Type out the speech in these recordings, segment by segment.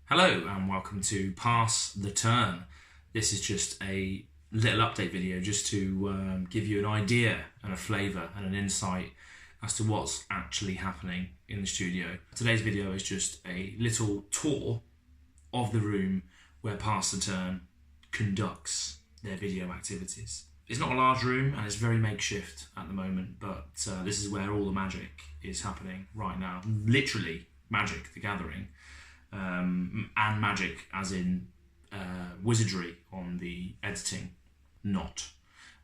Hello and welcome to Pass the Turn. This is just a little update video just to give you an idea and a flavour and an insight as to what's actually happening in the studio. Today's video is just a little tour of the room where Pass the Turn conducts their video activities. It's not a large room and it's very makeshift at the moment, but this is where all the magic is happening right now. Literally, Magic the Gathering. And magic as in wizardry on the editing, not.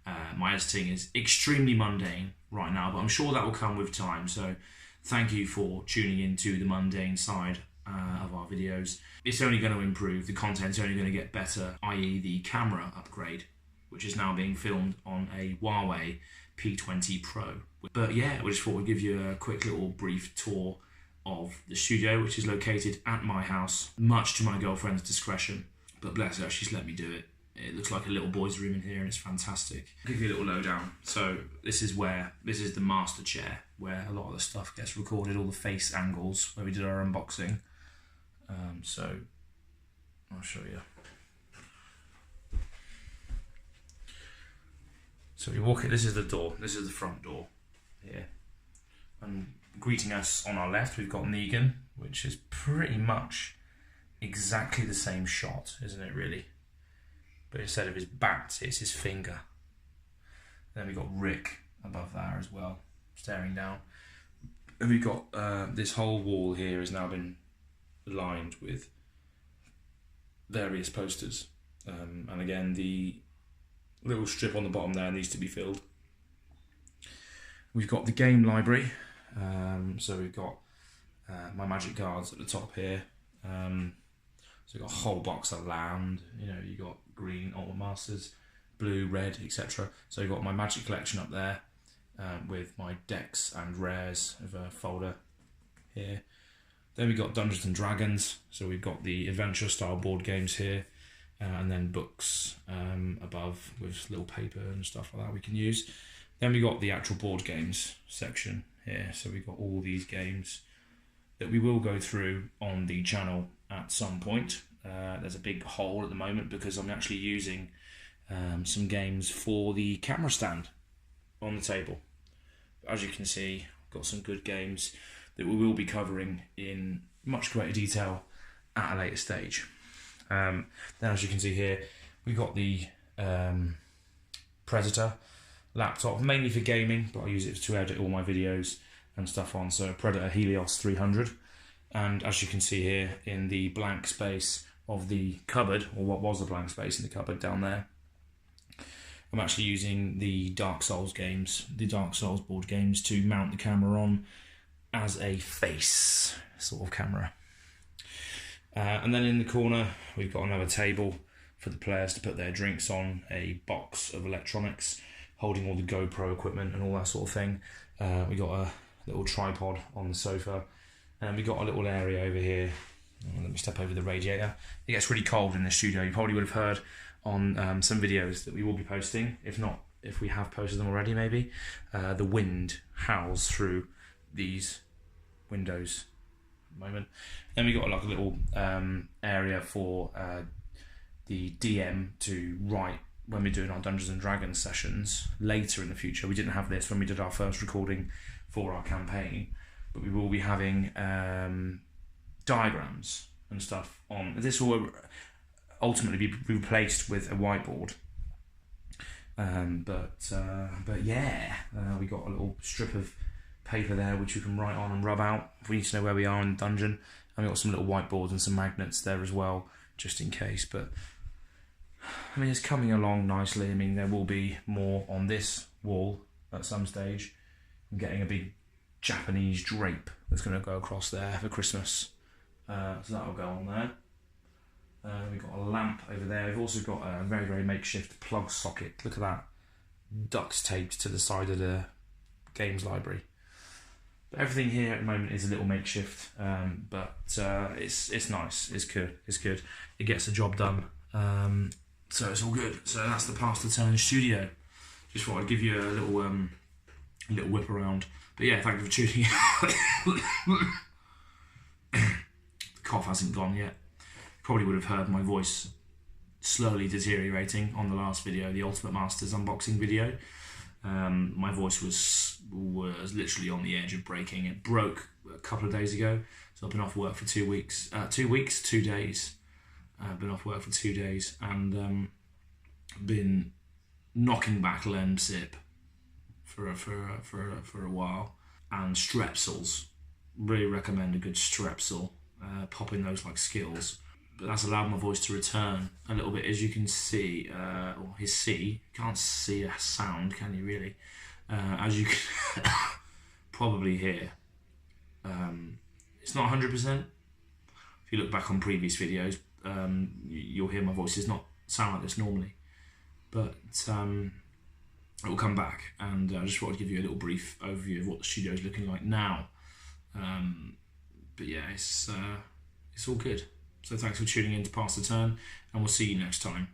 My editing is extremely mundane right now, but I'm sure that will come with time, so thank you for tuning into the mundane side of our videos. It's only going to improve, the content's only going to get better, i.e. the camera upgrade, which is now being filmed on a Huawei P20 Pro. But yeah, we just thought we'd give you a quick little brief tour of the studio, which is located at my house, much to my girlfriend's discretion, but bless her, she's let me do it. It looks like a little boy's room in here and it's fantastic. I'll give you a little lowdown. So this is the master chair where a lot of the stuff gets recorded, all the face angles where we did our unboxing. So I'll show you. So we walk in, this is the door, this is the front door here. And greeting us on our left, we've got Negan, which is pretty much exactly the same shot, isn't it really? But instead of his bat, it's his finger. Then we've got Rick above there as well, staring down. And we've got this whole wall here has now been lined with various posters. And again, the little strip on the bottom there needs to be filled. We've got the game library. So we've got my magic cards at the top here. So we've got a whole box of land. You know, you got green Ultimate Masters, blue, red, etc. So we've got my magic collection up there with my decks and rares of a folder here. Then we've got Dungeons and Dragons. So we've got the adventure style board games here, and then books above with little paper and stuff like that we can use. Then we got the actual board games section here, so we've got all these games that we will go through on the channel at some point. There's a big hole at the moment because I'm actually using some games for the camera stand on the table. As you can see, I've got some good games that we will be covering in much greater detail at a later stage. Then as you can see here, we've got the Predator laptop, mainly for gaming, but I use it to edit all my videos and stuff on. So Predator Helios 300, and as you can see here in the blank space of the cupboard, or what was the blank space in the cupboard down there, I'm actually using the Dark Souls games, the Dark Souls board games, to mount the camera on as a face sort of camera. And then in the corner we've got another table for the players to put their drinks on, a box of electronics holding all the GoPro equipment and all that sort of thing. We got a little tripod on the sofa, and we got a little area over here. Let me step over the radiator. It gets really cold in the studio. You probably would have heard on some videos that we will be posting, if not, if we have posted them already maybe. The wind howls through these windows at the moment. Then we got like a little area for the DM to write when we're doing our Dungeons and Dragons sessions later in the future. We didn't have this when we did our first recording for our campaign, but we will be having diagrams and stuff on. This will ultimately be replaced with a whiteboard. But yeah, we got a little strip of paper there which you can write on and rub out if we need to know where we are in the dungeon. And we got some little whiteboards and some magnets there as well, just in case. But I mean, it's coming along nicely. I mean, there will be more on this wall at some stage. I'm getting a big Japanese drape that's going to go across there for Christmas. So that'll go on there. We've got a lamp over there. We've also got a very, very makeshift plug socket. Look at that. Duct taped to the side of the games library. But everything here at the moment is a little makeshift, but it's nice. It's good. It's good. It gets the job done. So it's all good. So that's the Pass the Turn studio. Just thought I'd give you a little whip around. But yeah, thank you for tuning in. The cough hasn't gone yet. Probably would have heard my voice slowly deteriorating on the last video, the Ultimate Masters unboxing video. My voice was literally on the edge of breaking. It broke a couple of days ago, so I've been off work for 2 weeks. 2 days. I've been off work for 2 days and been knocking back Lemsip for a while, and Strepsils. Really recommend a good Strepsil. Popping those like Skills. But that's allowed my voice to return a little bit, as you can see, or you can't see a sound, can you really? As you can probably hear, it's not 100%. If you look back on previous videos, you'll hear my voice does not sound like this normally, but it will come back, and I just wanted to give you a little brief overview of what the studio is looking like now. But yeah, it's all good. So thanks for tuning in to Pass the Turn, and we'll see you next time.